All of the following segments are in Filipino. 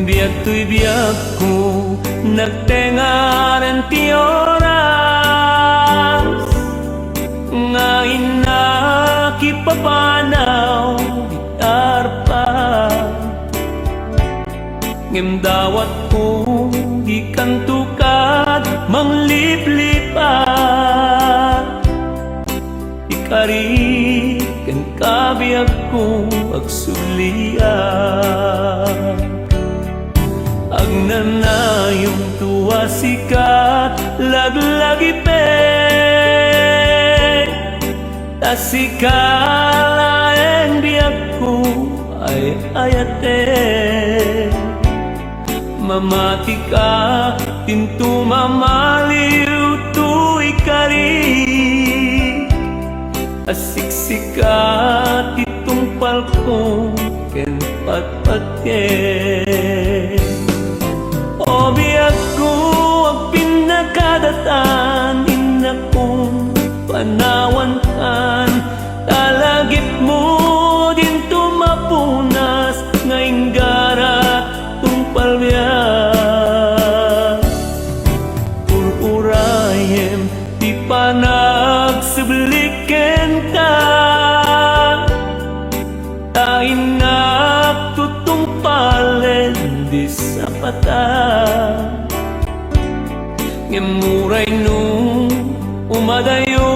Biag to'y biag ko nagtengaran ti oras nga inakipapanaw di arpa ngem dawat ko ikan tukad mangliplipat ikari ken kabiag ko agsulian agnanayong tuwa sikat laglagi pe tasikala en biag ko ay ayate mamati ka tintu mamaliw tu ikari asiksika titumpal ko ken patpatye o biag ko ang pinakadatan ina kong panawan kan talagip mo din tumapunas ngayong garat tumpal biag ururayem di panagsibliken ka tainak tutumpalen di sapata ngemuray nung umadayo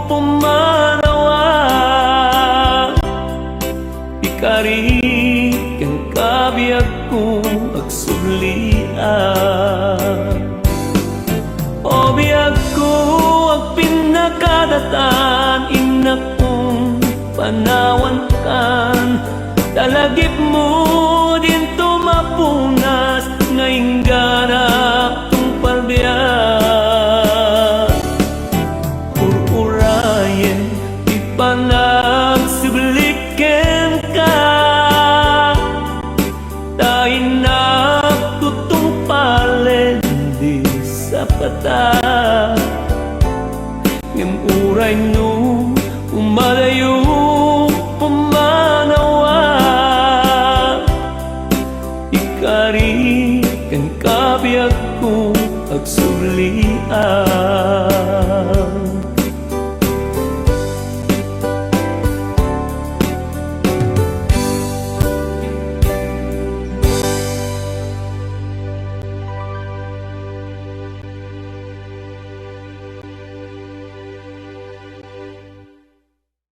pumanawa ikari ken kabiag ko agsulian o biag ko ang pinakadatan ina kong panawan kan talagip mo din tumapunas ngayong ganap tumpal biag ururayen di panagsibliken ka tainak tutumpalen di sapata ngem uray no umalayo pumanawa ikari ken kabiag ko agsulian